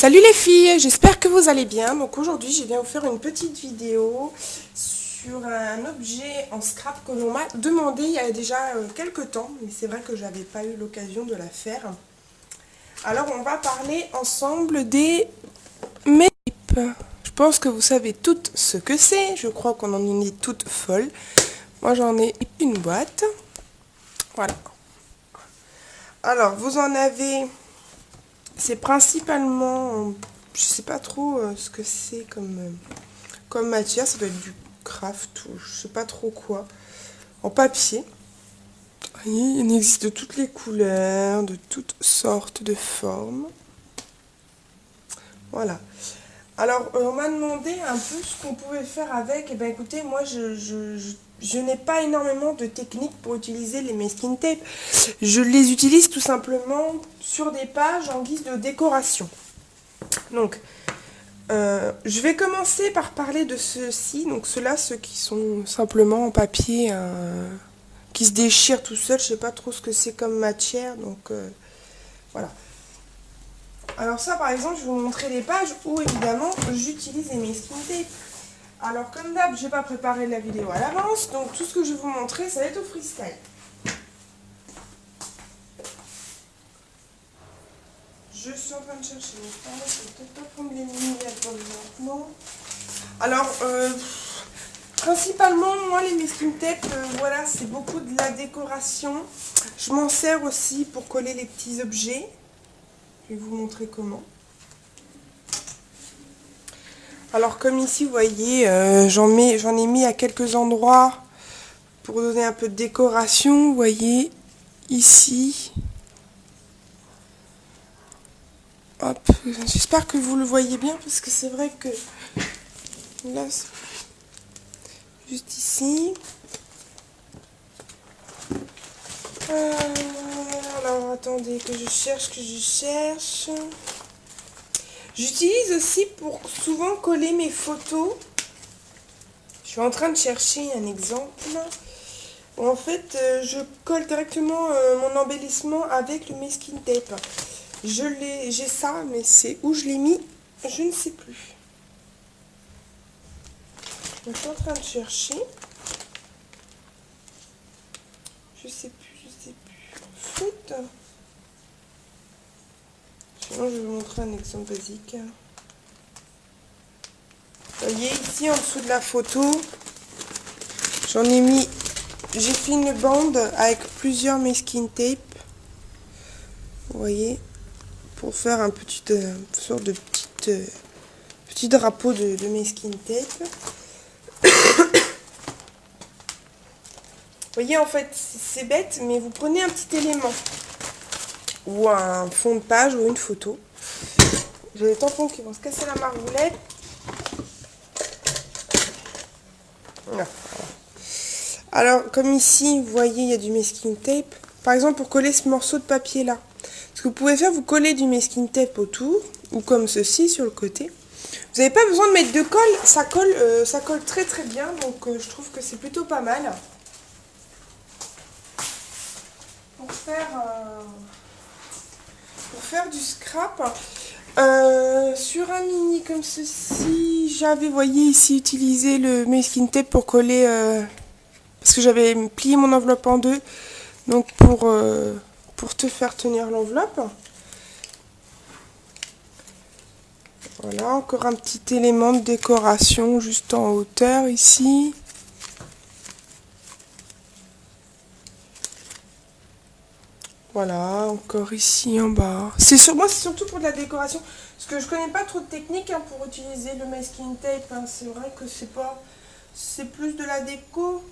Salut les filles, j'espère que vous allez bien. Donc aujourd'hui, je viens vous faire une petite vidéo sur un objet en scrap que l'on m'a demandé il y a déjà quelques temps, mais c'est vrai que j'avais pas eu l'occasion de la faire. Alors on va parler ensemble des médicipes. Je pense que vous savez toutes ce que c'est, je crois qu'on en est toutes folles. Moi j'en ai une boîte. Voilà. Alors vous en avez... C'est principalement, je sais pas trop ce que c'est comme matière, ça doit être du craft ou je sais pas trop quoi, en papier. Il existe de toutes les couleurs, de toutes sortes de formes. Voilà. Alors, on m'a demandé un peu ce qu'on pouvait faire avec. Et bien écoutez, moi je n'ai pas énormément de techniques pour utiliser les masking tape. Je les utilise tout simplement sur des pages en guise de décoration. Donc, je vais commencer par parler de ceux-ci. Donc ceux-là, ceux qui sont simplement en papier, qui se déchirent tout seul. Je sais pas trop ce que c'est comme matière. Donc voilà. Alors ça, par exemple, je vais vous montrer des pages où évidemment j'utilise les masking tape. Alors comme d'hab, j'ai pas préparé la vidéo à l'avance. Donc tout ce que je vais vous montrer, ça va être au freestyle. Je suis en train de chercher mes pages. Je vais peut-être pas prendre les miniatures maintenant. Alors, principalement, moi, les masking tape, voilà, c'est beaucoup de la décoration. Je m'en sers aussi pour coller les petits objets. Je vais vous montrer comment. Alors, comme ici, vous voyez, j'en ai mis à quelques endroits pour donner un peu de décoration. Vous voyez, ici. Hop, j'espère que vous le voyez bien parce que c'est vrai que là, juste ici. Alors attendez que je cherche. J'utilise aussi pour souvent coller mes photos. Je suis en train de chercher un exemple. En fait, je colle directement mon embellissement avec le masking tape. J'ai ça, mais c'est où je l'ai mis, je ne sais plus. Je suis en train de chercher. Je sais plus. En fait, sinon je vais vous montrer un exemple basique. Vous voyez ici en dessous de la photo, j'ai fait une bande avec plusieurs masking tape. Vous voyez, pour faire une sorte de petit drapeau de masking tape. Vous voyez, en fait, c'est bête, mais vous prenez un petit élément ou un fond de page ou une photo. J'ai des tampons qui vont se casser la margoulette. Voilà. Alors, comme ici, vous voyez, il y a du masking tape. Par exemple, pour coller ce morceau de papier là. Ce que vous pouvez faire, vous collez du masking tape autour, ou comme ceci sur le côté. Vous n'avez pas besoin de mettre de colle, ça colle très très bien, donc je trouve que c'est plutôt pas mal. Pour faire du scrap, sur un mini comme ceci, j'avais, voyez ici, utilisé le masking tape pour coller, parce que j'avais plié mon enveloppe en deux, donc pour te faire tenir l'enveloppe. Voilà, encore un petit élément de décoration juste en hauteur ici. Voilà, encore ici en bas. Moi, c'est surtout pour de la décoration. Parce que je connais pas trop de techniques pour utiliser le masking tape. C'est vrai que c'est plus de la déco.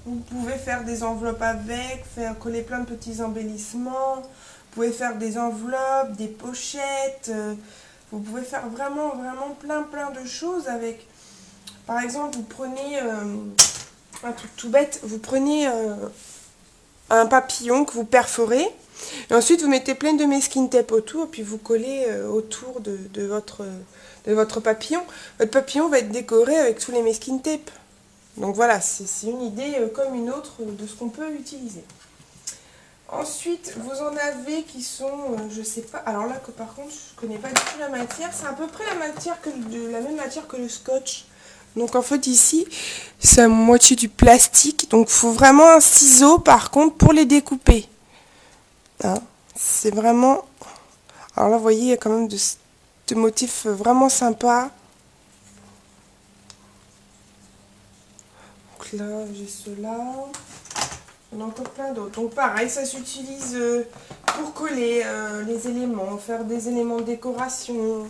Vous pouvez faire des enveloppes avec, faire coller plein de petits embellissements. Vous pouvez faire des enveloppes, des pochettes. Vous pouvez faire vraiment plein de choses avec. Par exemple, vous prenez un truc tout bête. Vous prenez un papillon que vous perforez. Et ensuite, vous mettez plein de masking tape autour, puis vous collez autour de votre papillon. Votre papillon va être décoré avec tous les masking tape. Donc voilà, c'est une idée comme une autre de ce qu'on peut utiliser. Ensuite, vous en avez qui sont, je sais pas, alors là, que par contre, je connais pas du tout la matière. C'est à peu près la même matière que le scotch. Donc en fait ici, c'est à moitié du plastique. Donc il faut vraiment un ciseau par contre pour les découper. Hein, c'est vraiment... Alors là, vous voyez, il y a quand même de motifs vraiment sympas. Donc là, j'ai ceux-là. Il y en a encore plein d'autres. Donc pareil, ça s'utilise pour coller les éléments, faire des éléments de décoration.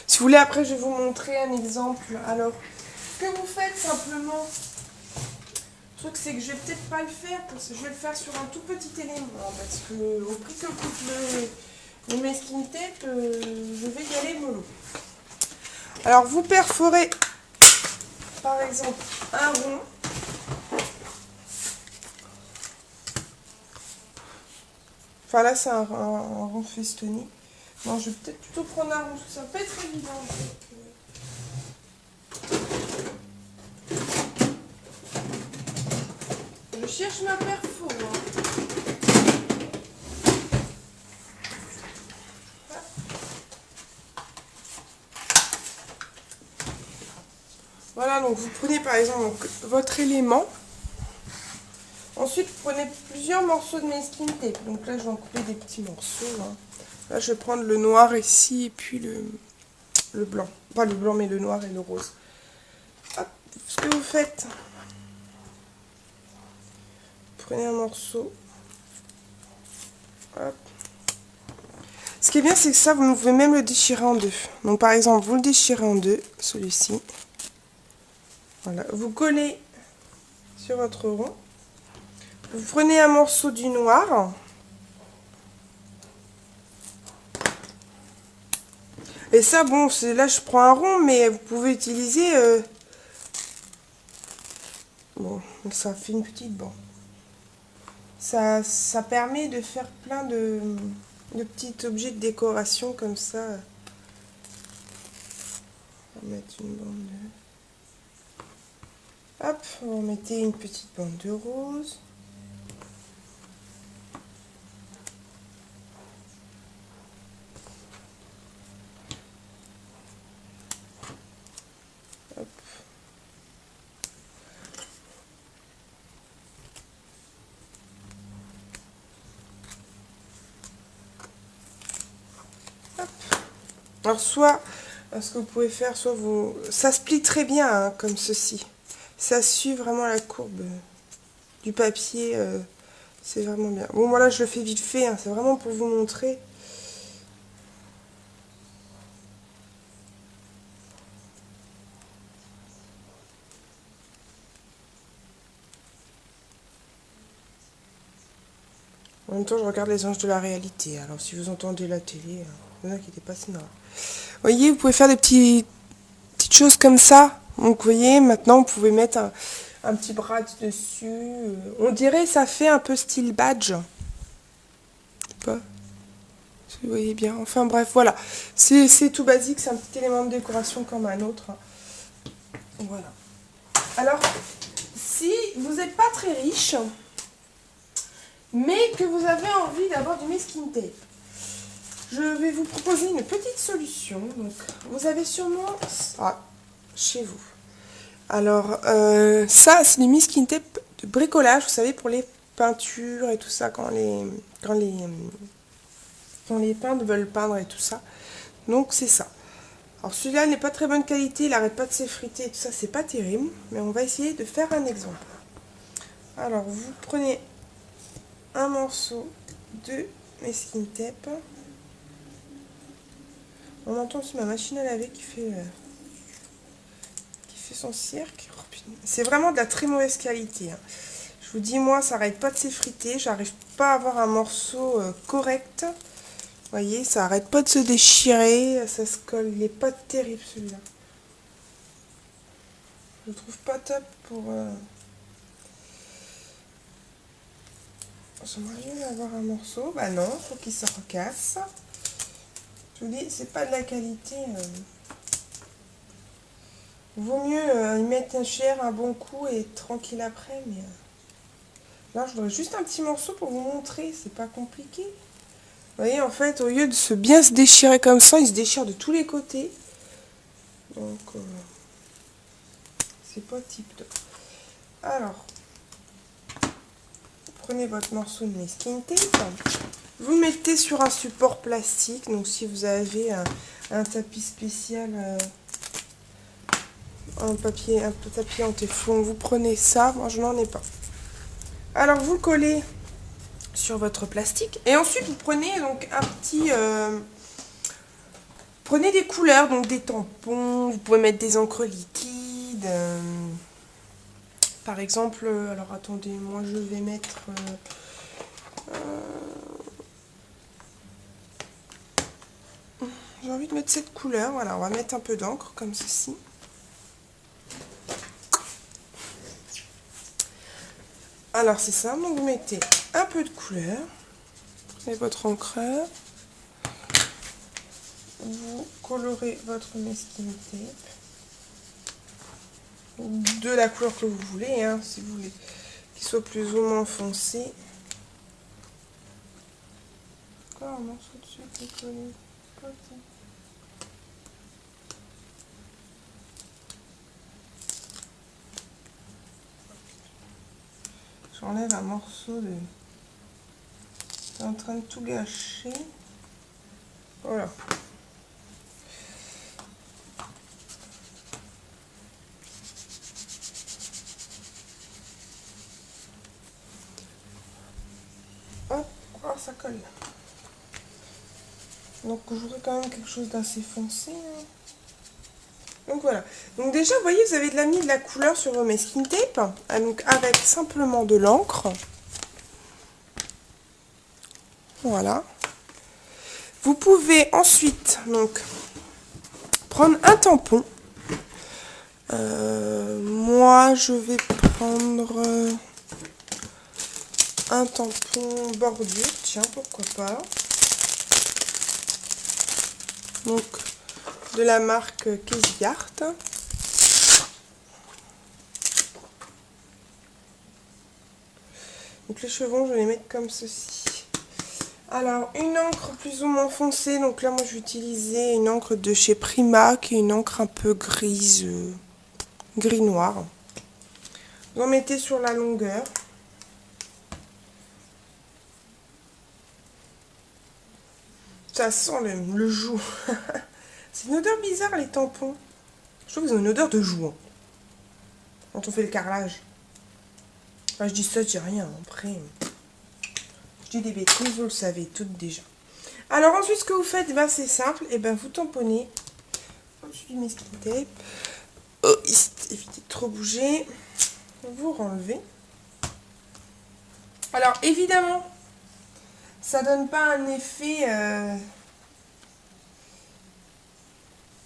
Si vous voulez, après, je vais vous montrer un exemple. Alors, ce que vous faites simplement, le truc, c'est que je vais peut-être pas le faire, parce que je vais le faire sur un tout petit élément. Parce que au prix que coûte le masking tape, je vais y aller mollo. Alors, vous perforez, par exemple, un rond. Enfin là c'est un rond festonné. Non, je vais peut-être plutôt prendre un rond, parce que ça va pas être évident. Je cherche ma perfo. Voilà, donc vous prenez par exemple votre élément. Ensuite, vous prenez plusieurs morceaux de masking tape. Donc là, je vais en couper des petits morceaux. Hein. Là, je vais prendre le noir ici et puis le blanc. Pas le blanc, mais le noir et le rose. Hop, ce que vous faites, prenez un morceau. Hop. Ce qui est bien, c'est que ça, vous pouvez même le déchirer en deux. Donc par exemple, vous le déchirez en deux, celui-ci. Voilà, vous collez sur votre rond. Vous prenez un morceau du noir. Et ça, bon, là je prends un rond, mais vous pouvez utiliser... Bon, ça fait une petite bande. Ça permet de faire plein de petits objets de décoration comme ça. On va mettre une bande de... Hop, on va mettre une petite bande de rose. Hop. Hop. Alors soit, ce que vous pouvez faire, soit vous... Ça se plie très bien, hein, comme ceci. Ça suit vraiment la courbe du papier. C'est vraiment bien. Bon, voilà, je le fais vite fait. Hein, c'est vraiment pour vous montrer. En même temps, je regarde les anges de la réalité. Alors, si vous entendez la télé, ne vous inquiétez pas, c'est normal. Vous voyez, vous pouvez faire des petites choses comme ça. Donc, vous voyez, maintenant, vous pouvez mettre un petit bras dessus. On dirait ça fait un peu style badge. Je sais pas si vous voyez bien. Enfin, bref, voilà. C'est tout basique. C'est un petit élément de décoration comme un autre. Voilà. Alors, si vous n'êtes pas très riche, mais que vous avez envie d'avoir du masking tape, je vais vous proposer une petite solution. Donc, vous avez sûrement ça chez vous. Alors, ça, c'est du masking tape de bricolage, vous savez, pour les peintures et tout ça, quand les peintres veulent peindre et tout ça. Donc, c'est ça. Alors, celui-là n'est pas très bonne qualité, il n'arrête pas de s'effriter et tout ça, c'est pas terrible. Mais on va essayer de faire un exemple. Alors, vous prenez un morceau de masking tape. On entend aussi ma machine à laver qui fait son cirque. C'est vraiment de la très mauvaise qualité. Hein. Je vous dis, moi, ça arrête pas de s'effriter. J'arrive pas à avoir un morceau correct. Vous voyez, ça arrête pas de se déchirer. Ça se colle. Il est pas terrible celui-là. Je le trouve pas top pour... J'aimerais bien avoir un morceau. Bah non, faut qu'il se recasse. Je vous dis, c'est pas de la qualité. Vaut mieux y mettre un cher, un bon coup et tranquille après, mais Là, je voudrais juste un petit morceau pour vous montrer, c'est pas compliqué. Vous voyez, en fait, au lieu de bien se déchirer comme ça, il se déchire de tous les côtés. Donc, c'est pas tip top. Alors, prenez votre morceau de masking tape. Vous mettez sur un support plastique. Donc, si vous avez un tapis spécial, un tapis en téflon, vous prenez ça. Moi, je n'en ai pas. Alors, vous le collez sur votre plastique. Et ensuite, vous prenez donc un petit... prenez des couleurs, donc des tampons. Vous pouvez mettre des encres liquides. Par exemple, alors attendez, moi je vais mettre... j'ai envie de mettre cette couleur. Voilà, on va mettre un peu d'encre comme ceci. Alors c'est ça, donc vous mettez un peu de couleur. Prenez votre encreur. Vous colorez votre masking tape. De la couleur que vous voulez, hein, si vous voulez qu'il soit plus ou moins foncé. Encore un morceau dessus qui est collé. J'enlève un morceau de... C'est en train de tout gâcher. Voilà. Hop, oh, ça colle. Donc je voudrais quand même quelque chose d'assez foncé. Hein. Donc voilà. Donc déjà, vous voyez, vous avez mis de la couleur sur vos masking tape. Donc avec simplement de l'encre. Voilà. Vous pouvez ensuite donc prendre un tampon. Moi, je vais prendre un tampon bordure. Tiens, pourquoi pas. Donc, de la marque Kesgart. Donc les chevrons, je vais les mettre comme ceci. Alors, une encre plus ou moins foncée. Donc là, moi, je vais utiliser une encre de chez Prima, qui est une encre un peu grise, gris-noir. Vous en mettez sur la longueur. Ça sent le joug. C'est une odeur bizarre, les tampons. Je trouve qu'ils ont une odeur de joug. Hein, quand on fait le carrelage. Enfin, je dis ça, je dis rien. Après, je dis des bêtises, vous le savez toutes déjà. Alors ensuite, ce que vous faites, ben, c'est simple. Et ben, vous tamponnez au-dessus du masking tape. Oh, évitez de trop bouger. Vous renlevez. Alors, évidemment, ça donne pas un effet...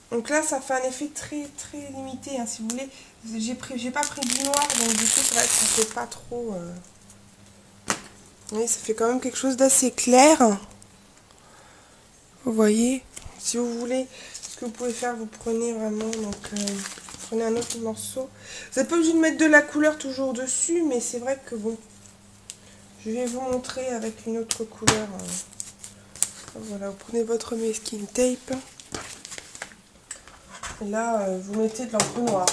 Donc là, ça fait un effet très limité, hein, si vous voulez. J'ai pas pris du noir, donc du coup, c'est vrai que ça fait pas trop... Oui, ça fait quand même quelque chose d'assez clair. Vous voyez, si vous voulez, ce que vous pouvez faire, vous prenez vraiment, donc, prenez un autre morceau. Vous n'êtes pas obligé de mettre de la couleur toujours dessus, mais c'est vrai que bon, je vais vous montrer avec une autre couleur. Voilà, vous prenez votre masking tape. Et là, vous mettez de l'encre noire.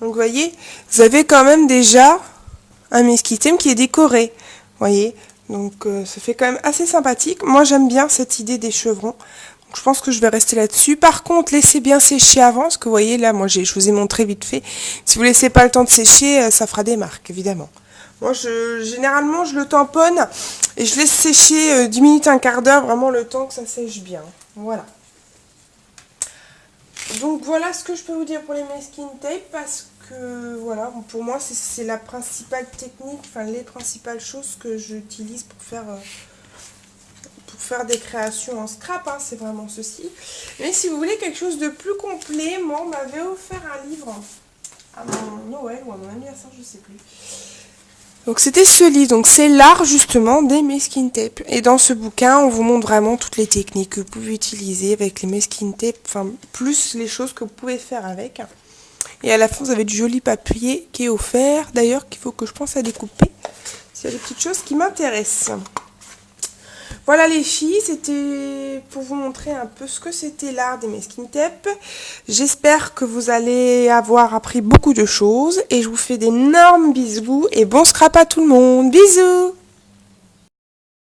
Donc, vous voyez, vous avez quand même déjà un masking tape qui est décoré. Vous voyez, donc ça fait quand même assez sympathique. Moi, j'aime bien cette idée des chevrons. Donc, je pense que je vais rester là-dessus. Par contre, laissez bien sécher avant, parce que vous voyez, là, moi, je vous ai montré vite fait. Si vous laissez pas le temps de sécher, ça fera des marques, évidemment. Moi, généralement, je le tamponne et je laisse sécher 10 minutes, un quart d'heure, vraiment le temps que ça sèche bien. Voilà. Donc voilà ce que je peux vous dire pour les masking tape, parce que voilà, pour moi c'est la principale technique, enfin les principales choses que j'utilise pour faire des créations en scrap, hein, c'est vraiment ceci. Mais si vous voulez quelque chose de plus complet, moi on m'avait offert un livre à mon Noël ou à mon anniversaire, je sais plus. Donc c'était ce livre, donc c'est l'art justement des masking tape. Et dans ce bouquin, on vous montre vraiment toutes les techniques que vous pouvez utiliser avec les masking tape, enfin plus les choses que vous pouvez faire avec. Et à la fin, vous avez du joli papier qui est offert, d'ailleurs qu'il faut que je pense à découper, s'il y a des petites choses qui m'intéressent. Voilà les filles, c'était pour vous montrer un peu ce que c'était l'art des masking tape. J'espère que vous allez avoir appris beaucoup de choses et je vous fais d'énormes bisous et bon scrap à tout le monde. Bisous!